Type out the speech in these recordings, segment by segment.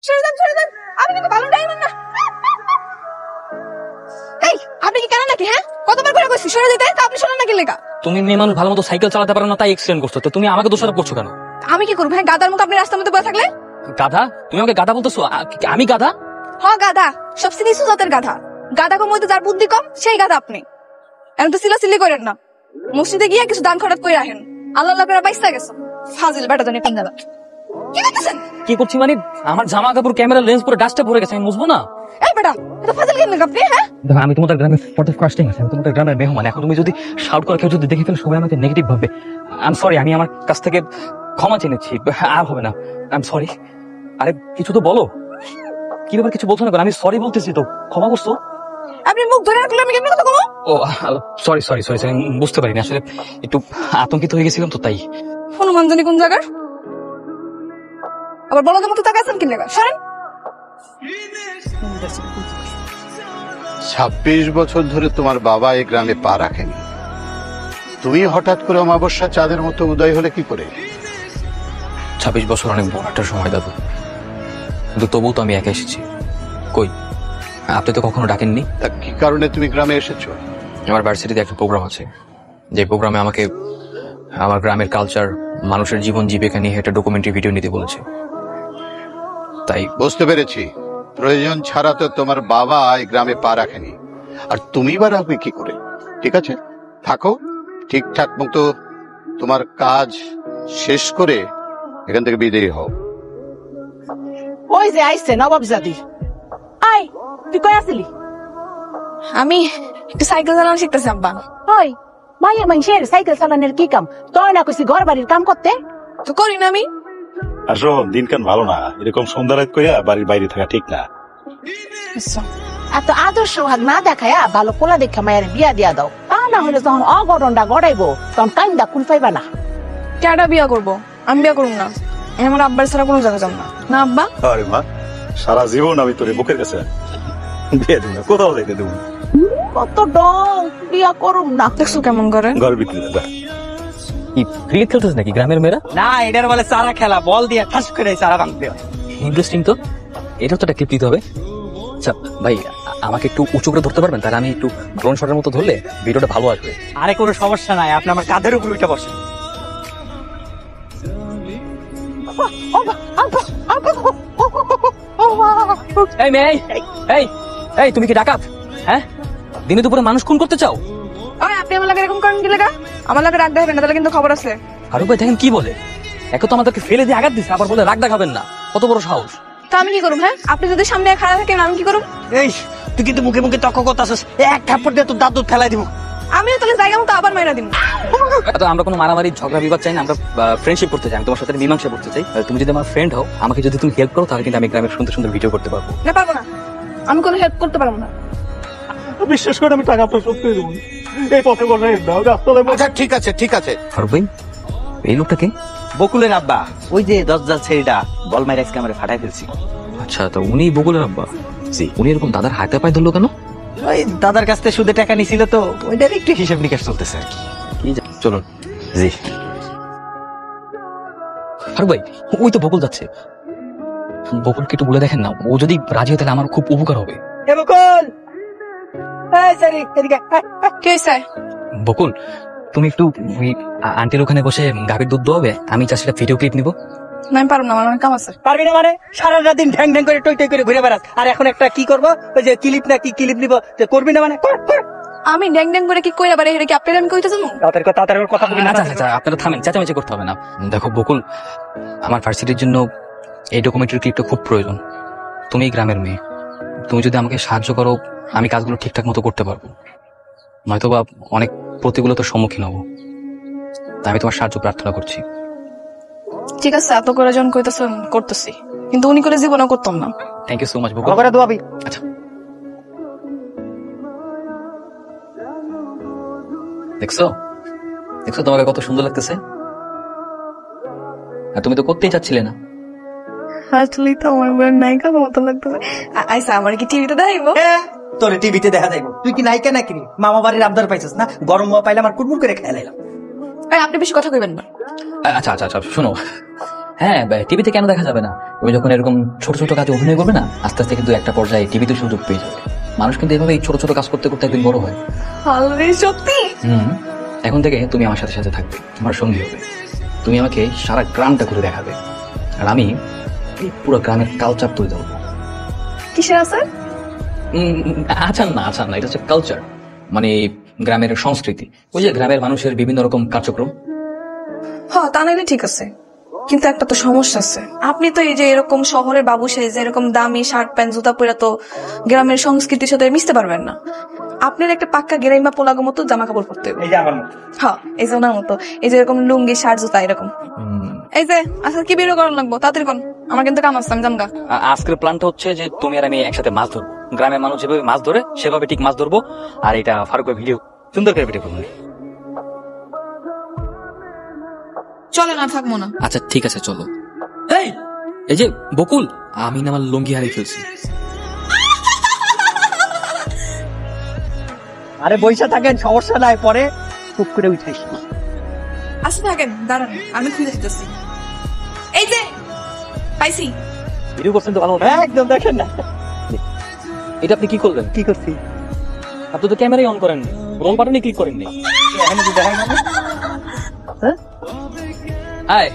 সরে যান, সরে যান। আপনি কিন্তু ভালো ড্রাইভার না। এই, আপনি কি কেন নাকি? হ্যাঁ, কতবার করে কইছি সরে যেতে, তা আপনি শোনেন নাকি লেখা? তুমি মেয়ে মানুষ ভালো মতো সাইকেল চালাতে পারো না, তাই এক্সিডেন্ট করছো। তো তুমি আমাকে দোষারোপ করছো কেন? আমি কি করবো? হ্যাঁ, গাদার মতো আপনি রাস্তার মধ্যে বসে থাকলে? গাধা? তুমি আমাকে গাধা বলতেছো? আমি গাধা? হ, গাধা। সবচেয়ে নিচু জাতের গাধা। গাধা কম হইতে যার বুদ্ধি কম, সেই গাধা আপনি। এখন তো সিলাসিলি করেন না। মসজিদে গিয়ে কিছু দান খরচ করে রাখেন। আল্লাহ আল্লাহ করে বাইসা গেছো। ফাজিল বেটা জানি পাঞ্জাবা। কি করতেছেন? কি করছি মানে? আমার জামা কাপড়, ক্যামেরা, লেন্স পুরো ডাস্টে ভরে গেছে, আমি বুঝবো না? এই বেটা, এটা ফাজিল কেন আপনি? হ্যাঁ, দেখো, আমি তোমাদের গ্রামের ফর দ্য ফার্স্ট টাইম আছি, আমি তোমাদের গ্রামের মেহমান। এখন তুমি যদি শাউট করে কেউ যদি দেখে ফেলে, সবাই আমাকে নেগেটিভ ভাববে। আই এম সরি, আমি আমার কাছ থেকে ক্ষমা চেয়ে নিচ্ছি, আর হবে না। I am sorry. আরে কিছু তো বলো, কি ব্যাপার? কিছু বলছো না কেন? আমি সরি বলতেছি তো, ক্ষমা করছো? আপনি মুখ ধরে রাখলে আমি কেমন কথা বলবো? ও সরি সরি সরি, বুঝতে পারিনি আসলে, একটু আতঙ্কিত হয়ে গেছিলাম তো তাই। হনুমান জানি কোন জায়গার। আবার বলদের মতো তাকাইছেন কি লাগা? সরেন। 26 বছর ধরে তোমার বাবা এই গ্রামে পা রাখেনি, তুমি হঠাৎ করে অমাবস্যা চাঁদের মতো উদয় হলে কি করে? 26 বছর অনেক বড় একটা সময় দাদু, কিন্তু তবুও তো আমি একা এসেছি। কই, আপনি তো কখনো ডাকেননি। তা কি কারণে তুমি গ্রামে এসেছো? আমার ভার্সিটিতে একটা প্রোগ্রাম আছে, যে প্রোগ্রামে আমাকে আমার গ্রামের কালচার, মানুষের জীবন জীবিকা নিয়ে একটা ডকুমেন্টারি ভিডিও নিতে বলেছে, তাই। বুঝতে পেরেছি, প্রয়োজন ছাড়া তো তোমার বাবা এই গ্রামে পা রাখেনি, আর তুমি বা রাখবে কি করে? ঠিক আছে, থাকো, ঠিকঠাক মতো তোমার কাজ শেষ করে এখান থেকে বিদায় হও। ওই যে আইছে নবাবজাদি। আই, তুই কই আসলি? আমি একটু সাইকেল চালানো শিখতেছি আব্বা। ওই মাইয়া মানুষের সাইকেল চালানোর কি কাম? তোর না কইছি ঘর বাড়ির কাম করতে। তো করি না আমি? আসো, দিনকান ভালো না, এরকম সন্ধ্যা রাত কইয়া বাড়ির বাইরে থাকা ঠিক না। এত আদর্শ ভাগ না দেখায়া ভালো পোলা দেখা মায়ের বিয়া দিয়া দাও। তা না হলে যখন অঘটনটা গড়াইবো তখন কাইন্দা কুল পাইবা না। কেডা বিয়া করবো? আমি বিয়া করুম না। আমি আমার আব্বার ছাড়া কোনো জায়গা যাব না। না আব্বা? আরে মা, সারা জীবন আমি তোর বুকের কাছে বিয়ে দিব না, কোথাও যেতে দেবো না। কত ডং, বিয়া করুম না। দেখছো কেমন করে? ঘর বিক্রি যা। কি ক্রিকেট খেলতেছ নাকি গ্রামের মেয়েরা? না, এটার বলে চারা খেলা, বল দিয়ে ঠাস করে চারা ভাঙতে হয়। ইন্টারেস্টিং তো, এটা তো একটা ক্লিপ দিতে হবে। আচ্ছা ভাই, আমাকে একটু উঁচু করে ধরতে পারবেন? তাহলে আমি একটু ড্রোন শটের মতো ধরলে ভিডিওটা ভালো আসবে। আরে কোনো সমস্যা নাই, আপনি আমার কাঁধের উপর উঠে বসেন। এই মেয়ে, এই এই, তুমি কি ডাকাত? হ্যাঁ, দিনে দুপুরে মানুষ খুন করতে চাও? ওই, আপনি আমার লাগে এরকম করেন কি লাগা? আমার লাগে রাগ দেখাবেন না, তাহলে কিন্তু খবর আছে। ফারুক ভাই দেখেন কি বলে, একে তো আমাদেরকে ফেলে দিয়ে আঘাত দিচ্ছে, আবার বলে রাগ দেখাবেন না। কত বড় সাহস! তা আমি কি করুম? হ্যাঁ, আপনি যদি সামনে খাড়া থাকেন আমি কি করুম? এই, তুই কিন্তু মুখে মুখে তর্ক করতেছিস, এক থাপ্পড় দিয়ে তোর দাঁত দুধ ফেলাই দিব। আমিও তাহলে জায়গা মতো আবার মাইরা দিব। তো আমরা কোনো মারামারি ঝগড়া বিবাদ চাই না, আমরা ফ্রেন্ডশিপ করতে চাই। আমি তোমার সাথে মীমাংসা করতে চাই। তুমি যদি আমার ফ্রেন্ড হও, আমাকে যদি তুমি হেল্প করো, তাহলে কিন্তু আমি গ্রামের সুন্দর সুন্দর ভিডিও করতে পারবো। না, পারবো না। আমি কোনো হেল্প করতে পারবো না। বিশ্বাস করে আমি টাকা আপনার শোধ করে দেবো, এই পথে বসাই দাও, রাস্তায় আচ্ছা ঠিক আছে, ঠিক আছে। ফারুক ভাই, এই লোকটাকে? বকুলের আব্বা, ওই যে দরজার ছেলেটা বল মাইরা আজকে আমরা ফাটাই ফেলছি। আচ্ছা, তো উনি বকুলের আব্বা? জি। উনি এরকম দাদার হাতে পায়ে ধরলো কেন? ওই দাদার কাছ থেকে সুদে টাকা নিছিল তো, ওইটার একটু হিসাব নিকাশ চলতেছে আর কি। চলুন। জি। ফারুক ভাই, ওই তো বকুল যাচ্ছে। বকুলকে একটু বলে দেখেন না, ও যদি রাজি হয় তাহলে আমার খুব উপকার হবে। এ বকুল, এই সরি, এদিকে আয়, আয়। কি হয়েছে? বকুল, তুমি একটু ওই আন্টির ওখানে বসে গাভীর দুধ দোয়াবে, আমি চাষিটা ভিডিও ক্লিপ নিবো। না, আমি পারবো না, আমার অনেক কাম আছে। পারবি না মানে? সারাটা দিন ঢ্যাং ঢ্যাং করে টই টই করে ঘুরে বেড়াস, আর এখন একটা কি করবো, ওই যে ক্লিপ না কি ক্লিপ নিবো, করবি না মানে? কর, কর। আমি ড্যাং ড্যাং করে কি কইরা পারে? এটা কি আপনার আমি কইতে যাবো? তাড়াতাড়ি করে কথা বলবি না। আচ্ছা, আপনারা থামেন, চেঁচামেচি করতে হবে না। দেখো বকুল, আমার ভার্সিটির জন্য এই ডকুমেন্টারি ক্লিপটা খুব প্রয়োজন। তুমি গ্রামের মেয়ে, তুমি যদি আমাকে সাহায্য করো, আমি কাজগুলো ঠিকঠাক মতো করতে পারবো, নয়তোবা অনেক প্রতিকূলতার সম্মুখীন হবো। তাই আমি তোমার সাহায্য প্রার্থনা করছি। ঠিক আছে, এত করে যখন কইতেছেন করতেছি, কিন্তু উনি করে জীবনও করতাম না। থ্যাংক ইউ সো মাচ বকুল। করে দোয়াবি। আচ্ছা, দেখছো দেখছো তোমাকে কত সুন্দর লাগতেছে, আর তুমি তো করতেই চাচ্ছিলে না। আসলে তো আমার বউয়ের নায়িকা মতো লাগতেছে। আইসা, আমার কি টিভিতে দেখাইবো? তোর টিভিতে দেখা যাইব, তুই কি নায়িকা নাকি রে? মামা বাড়ির আবদার পাইছিস না, গরম হওয়া পাইলে আমার কুটমুট করে খেয়ে লাইলাম। আপনি বেশি কথা কইবেন না। আচ্ছা, শোনো, হ্যাঁ, টিভিতে কেন দেখা যাবে না? তুমি যখন এরকম ছোট ছোট কাজে অভিনয় করবে না, আস্তে আস্তে কিন্তু একটা পর্যায়ে টিভিতে সুযোগ পেয়ে যাবে। মানুষ কিন্তু এভাবে এই ছোট ছোট কাজ করতে করতে একদিন বড় হয়। আরে সত্যি? এখন থেকে তুমি আমার সাথে সাথে থাকবে, আমার সঙ্গী হবে। তুমি আমাকে সারা গ্রামটা ঘুরে দেখাবে, আর আমি এই পুরো গ্রামের কালচার তুলে দেবো। কিসের আছে? আচার না, এটা হচ্ছে কালচার, মানে গ্রামের সংস্কৃতি। ওই যে গ্রামের মানুষের বিভিন্ন রকম কার্যক্রম। হ্যাঁ, তা নাইলে ঠিক আছে, কিন্তু একটা তো সমস্যা আছে। আপনি তো এই যে এরকম শহরের বাবু সেজে এরকম দামি শার্ট প্যান্ট জুতা পরে তো গ্রামের সংস্কৃতির সাথে মিশতে পারবেন না। আপনার একটা পাক্কা গেরাইমা পোলাগো মতো জামা কাপড় পরতে হবে। এই যে আমার মতো। হ্যাঁ, এই যে ওনার মতো, এই যে এরকম লুঙ্গি শার্ট জুতা এরকম। এই যে আচ্ছা, কি বেরো করার লাগবো তাড়াতাড়ি কোন, আমার কিন্তু কাম আছে, আমি জামগা। আজকের প্ল্যানটা হচ্ছে যে তুমি আর আমি একসাথে মাছ ধরবো। গ্রামের মানুষ যেভাবে মাছ ধরে সেভাবে ঠিক মাছ ধরবো, আর এটা ফারুকের ভিডিও সুন্দর করে ভিডিও করবো। চলে না থাকবো না। আচ্ছা ঠিক আছে, চলো। এই যে বকুল, আমি না আমার লুঙ্গি হারিয়ে ফেলছি। আরে বইসা থাকেন, সমস্যা নাই, পরে খুব করে উঠাইস। আচ্ছা থাকেন, দাঁড়ান আমি খুলে দিতেছি। এই যে পাইছি। ভিডিও করছেন তো ভালো। একদম দেখেন না এটা আপনি কি করলেন? কি করছি। আপনি তো ক্যামেরাই অন করেন, রোল বাটনে ক্লিক করেননি। এখানে তো দেখাই না। হ্যাঁ? হাই,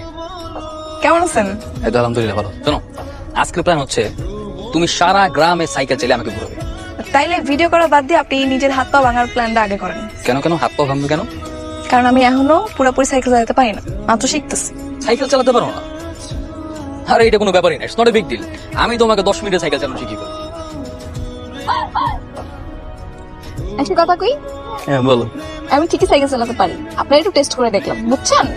কেমন আছেন? এই তো আলহামদুলিল্লাহ ভালো। শোনো, আজকের প্ল্যান হচ্ছে তুমি সারা গ্রামে সাইকেল চালিয়ে আমাকে ঘুরাবে। তাইলে ভিডিও করা বাদ দিয়ে আপনি নিজের হাত পা ভাঙার প্ল্যানটা আগে করেন। কেন কেন হাত পা ভাঙবে কেন? কারণ আমি এখনো পুরোপুরি সাইকেল চালাতে পারি না, মাত্র শিখতেছি। সাইকেল চালাতে পারো না? আরে এটা কোনো ব্যাপারই না, it's not a big deal. আমি তোমাকে 10 মিনিটে সাইকেল চালানো শিখিয়ে দেবো। একটা কথা কই, হ্যাঁ বলো। আমি ঠিকই সাইকেল চালাতে পারি, আপনারা একটু টেস্ট করে দেখলাম, বুঝছেন?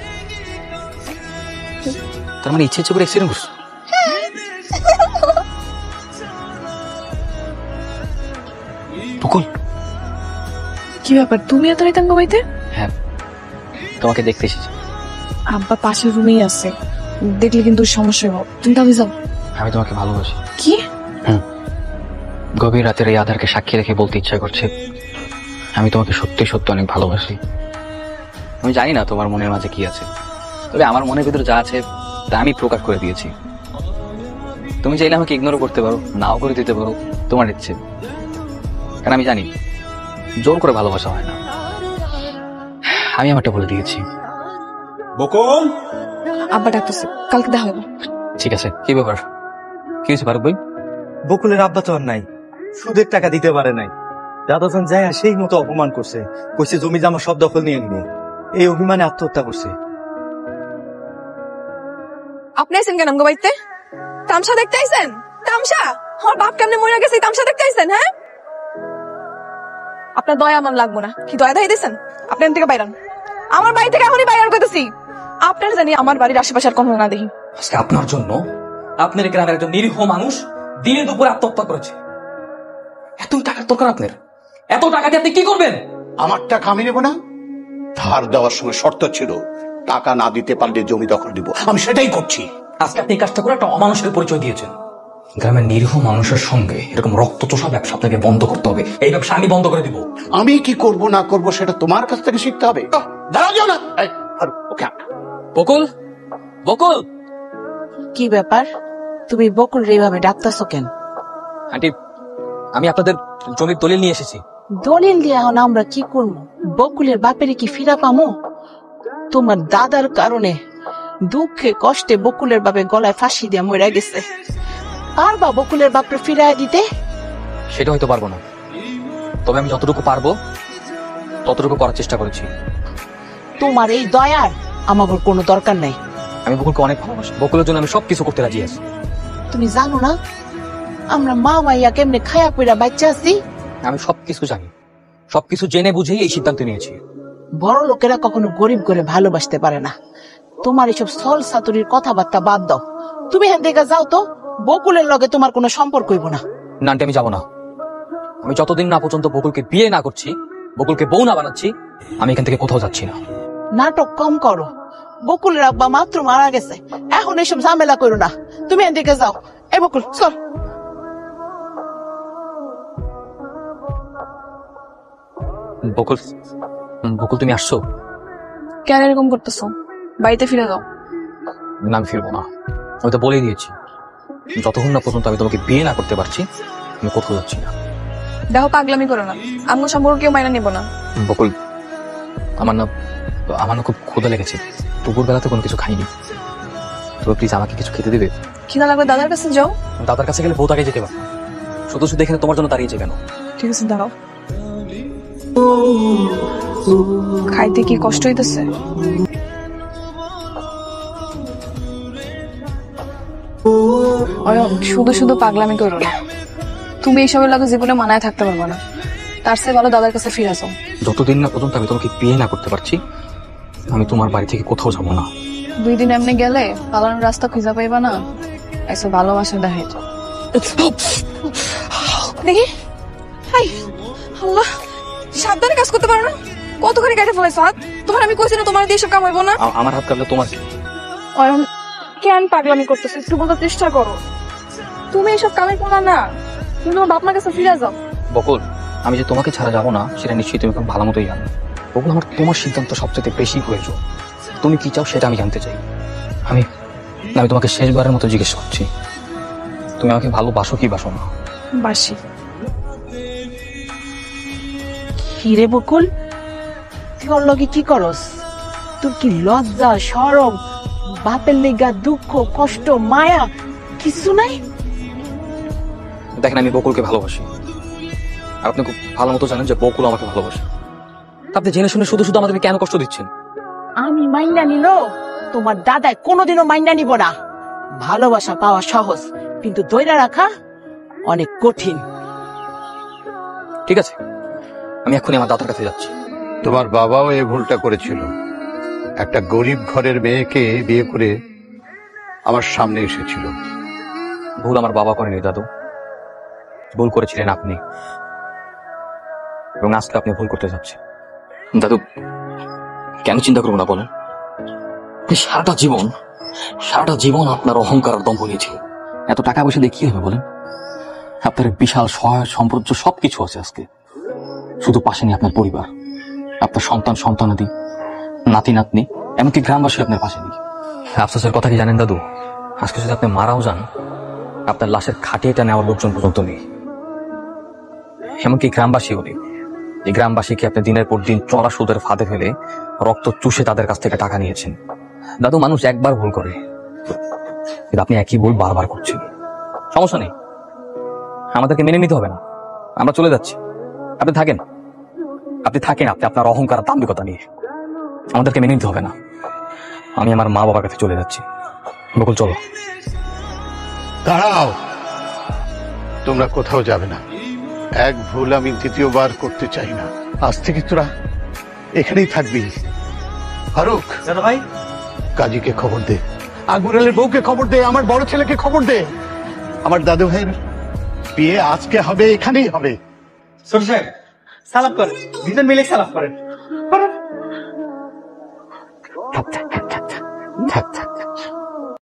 তার মানে ইচ্ছে ইচ্ছে করে অ্যাক্সিডেন্ট করছো? বকুল, কি ব্যাপার, তুমি এত রাইতাম বাড়িতে? হ্যাঁ তোমাকে দেখতে এসেছি। আব্বা পাশের রুমেই আছে, দেখলে কিন্তু সমস্যা হবে, তুমি তাহলে যাও। আমি তোমাকে ভালোবাসি। কি? গভীর রাতের এই আধারকে সাক্ষী রেখে বলতে ইচ্ছা করছে, আমি তোমাকে সত্যি সত্যি অনেক ভালোবাসি। আমি জানি না তোমার মনের মাঝে কি আছে, তবে আমার মনের ভিতরে যা আছে তা আমি প্রকাশ করে দিয়েছি। তুমি চাইলে আমাকে ইগনোরও করতে পারো, নাও করে দিতে পারো, তোমার ইচ্ছে। কারণ আমি জানি জোর করে ভালোবাসা হয় না। আমি আমারটা বলে দিয়েছি। বকুল, আব্বা ডাকতেছে, কালকে দেখা হবে। ঠিক আছে, কি ব্যাপার? কি হয়েছে ফারুক ভাই? বকুলের আব্বা তো আর নাই, সুদের টাকা দিতে পারে নাই। দাদাজন যায় সেই মতো অপমান করছে, কইছে জমি জামা সব দখল নিয়ে নিবে। এই অভিমানে আত্মহত্যা করছে। আপনি আইছেন কেন আমগো বাড়িতে? তামসা দেখতে আইছেন? তামসা? আমার বাপ কেমনে মরে গেছে এই তামসা দেখতে আইছেন? হ্যাঁ, আপনার দয়া আমার লাগবো না। কি দয়া দেয় দিয়েছেন? আপনি এখান থেকে বাইরান, আমার বাড়ি থেকে এখনই বাইরান করতেছি। আপনার জানি আমার বাড়ির আশেপাশে আর কোনো না দেখি। আজকে আপনার জন্য আপনার গ্রামের একজন নিরীহ মানুষ দিনে দুপুরে আত্মহত্যা করেছে। এত টাকার দরকার আপনার? এত টাকা দিয়ে আপনি কি করবেন? আমার টাকা আমি নেবো না। ধার দেওয়ার সময় শর্ত ছিল টাকা না দিতে পারলে জমি দখল দিব, আমি সেটাই করছি। আজকে আপনি এই কাজটা করে একটা অমানুষের পরিচয় দিয়েছেন। গ্রামের নিরীহ মানুষের সঙ্গে এরকম রক্তচোষা ব্যবসা আপনাকে বন্ধ করতে হবে। এই ব্যবসা আমি বন্ধ করে দিব। আমি কি করব না করব সেটা তোমার কাছ থেকে শিখতে হবে। দাঁড়াও যাও না। এই, আর ওকে বকুল, বকুল। কি ব্যাপার, তুমি বকুল রে এইভাবে ডাকতাছো কেন? আন্টি, আমি আপনাদের জমির দলিল নিয়ে এসেছি। দলিল দিয়ে এখন আমরা কি করবো? বকুলের বাপেরে কি ফিরা পামো? তোমার দাদার কারণে দুঃখে কষ্টে বকুলের বাপে গলায় ফাঁসি দিয়ে মরে গেছে। পারবা বকুলের বাপরে ফিরাই দিতে? সেটা হয়তো পারবো না, তবে আমি যতটুকু পারবো ততটুকু করার চেষ্টা করেছি। তোমার এই দয়ার আমার কোনো দরকার নাই। আমি বকুলকে অনেক ভালোবাসি, বকুলের জন্য আমি সবকিছু করতে রাজি আছি। তুমি জানো না আমরা মা মাইয়া কেমনে খায়া পইরা বাচ্চা আছি? আমি সবকিছু জানি, সবকিছু জেনে বুঝেই এই সিদ্ধান্ত নিয়েছি। বড় লোকেরা কখনো গরিব করে ভালোবাসতে পারে না। তোমার এসব ছল সাতুরির কথাবার্তা বাদ দাও। তুমি এখান থেকে যাও তো, বকুলের লগে তোমার কোনো সম্পর্ক হইব না। না আন্টি, আমি যাবো না। আমি যতদিন না পর্যন্ত বকুলকে বিয়ে না করছি, বকুলকে বউ না বানাচ্ছি, আমি এখান থেকে কোথাও যাচ্ছি না। নাটক কম করো। বকুলের আব্বা মাত্র মারা গেছে, এখন এসব ঝামেলা করো না। তুমি এখান থেকে যাও। এ বকুল চল। বকুল, বকুল তুমি আসছো? কেন এরকম করতেছো? বাড়িতে ফিরে যাও। না আমি ফিরবো না। আমি তো বলেই দিয়েছি, যতক্ষণ না পর্যন্ত আমি তোমাকে বিয়ে না করতে পারছি আমি কোথাও যাচ্ছি না। দেখো পাগলামি করো না, আম্মু সম্পর্ক কেউ মাইনা নেবো না। বকুল, আমার না খুব ক্ষুধা লেগেছে, দুপুর বেলাতে কোনো কিছু খাইনি, তো প্লিজ আমাকে কিছু খেতে দেবে? খিদা লাগবে দাদার কাছে যাও। দাদার কাছে গেলে বউ তাকে যেতে পারবে, শুধু শুধু এখানে তোমার জন্য দাঁড়িয়েছে কেন? ঠিক আছে দাঁড়াও। খাইতে কি কষ্ট হইতেছে? শুধু শুধু পাগলামি করো না, তুমি এইসবের লাগে জীবনে মানায় থাকতে পারবো না, তার চেয়ে ভালো দাদার কাছে ফিরে আসো। যতদিন না পর্যন্ত আমি তোমাকে বিয়ে না করতে পারছি আমি তোমার বাড়ি থেকে কোথাও যাবো না। 2 দিন এমনি গেলে পালানোর রাস্তা খুঁজে পাইবা না, এসব ভালোবাসা দেখাই তো। দেখি, হাই আল্লাহ, সাবধানে কাজ করতে পারো না? কতখানি কেটে ফেলেছো হাত, তোমার আমি কইছি না তোমার দিয়ে এসব কাম হইব না। আমার হাত কাটলে তোমার কি? অয়ন কেন পাগলামি করতেছো, একটু বলার চেষ্টা করো। তুমি এসব কামে করো না, তুমি তোমার বাপ মার কাছে ফিরে যাও। বকুল, আমি যে তোমাকে ছাড়া যাবো না সেটা নিশ্চয়ই তুমি খুব ভালো মতোই জানো। বকুল, আমার তোমার সিদ্ধান্ত সবচেয়ে বেশি প্রয়োজন। তুমি কি চাও সেটা আমি জানতে চাই। আমি তোমাকে শেষবারের মতো জিজ্ঞেস করছি, তুমি আমাকে ভালোবাসো কি বাসো না? বাসি। কি রে বকুল, তুই ওর লগে কি করস? তোর কি লজ্জা শরম, বাপের লেগা দুঃখ কষ্ট মায়া কিছু নাই? দেখেন, আমি বকুলকে ভালোবাসি, আর আপনি খুব ভালো মতো জানেন যে বকুল আমাকে ভালোবাসে। আপনি জেনে শুনে শুধু শুধু আমাদেরকে কেন কষ্ট দিচ্ছেন? আমি মাইন্ডা নিল, তোমার দাদাই কোনোদিনও মাইন্ডা নিব না। ভালোবাসা পাওয়া সহজ, কিন্তু ধৈর্য রাখা অনেক কঠিন। ঠিক আছে, আমি এক্ষুনি আমার দাদার কাছে যাচ্ছি। তোমার বাবাও এই ভুলটা করেছিল, একটা গরিব ঘরের মেয়েকে বিয়ে করে আমার সামনে এসেছিল। ভুল আমার বাবা করেনি দাদু, ভুল করেছিলেন আপনি, এবং আজকে আপনি ভুল করতে যাচ্ছেন। দাদু, কেন চিন্তা করবো না বলেন? সারাটা জীবন আপনার অহংকার আর দম্ভ নিয়েছিল। এত টাকা পয়সা দিয়ে কি হবে বলেন? আপনার বিশাল সহায় সম্পর্ক সবকিছু আছে, আজকে শুধু পাশে নেই আপনার পরিবার, আপনার সন্তানাদি, নাতি নাতনি, এমনকি গ্রামবাসী আপনার পাশে নেই। আফসোসের কথা কি জানেন দাদু? আজকে যদি আপনি মারাও যান, আপনার লাশের খাটিয়েটা নেওয়ার লোকজন পর্যন্ত নেই, এমনকি গ্রামবাসীও নেই। এই গ্রামবাসীকে আপনি দিনের পর দিন চড়া সুদের ফাঁদে ফেলে রক্ত চুষে তাদের কাছ থেকে টাকা নিয়েছেন। দাদু, মানুষ একবার ভুল করে, কিন্তু আপনি একই ভুল বারবার করছেন। সমস্যা নেই, আমাদেরকে মেনে নিতে হবে না, আমরা চলে যাচ্ছি। আপনি থাকেন, আপনি আপনার অহংকার আর দাম্ভিকতা নিয়ে, আমাদেরকে মেনে নিতে হবে না। আমি আমার মা বাবার কাছে চলে যাচ্ছি। বকুল, চলো। দাঁড়াও, তোমরা কোথাও যাবে না। এক ভুল আমি দ্বিতীয়বার করতে চাই না। আজ থেকে তোরা এখানেই থাকবি। ফারুক, দাদা ভাই, কাজীকে খবর দে, আগুরালের বউকে খবর দে, আমার বড় ছেলেকে খবর দে। আমার দাদু ভাইয়ের বিয়ে আজকে হবে, এখানেই হবে। ছোট সাহেব সালাম করেন, 2 জন মিলে সালাম করেন। থাক থাক থাক থাক থাক থাক।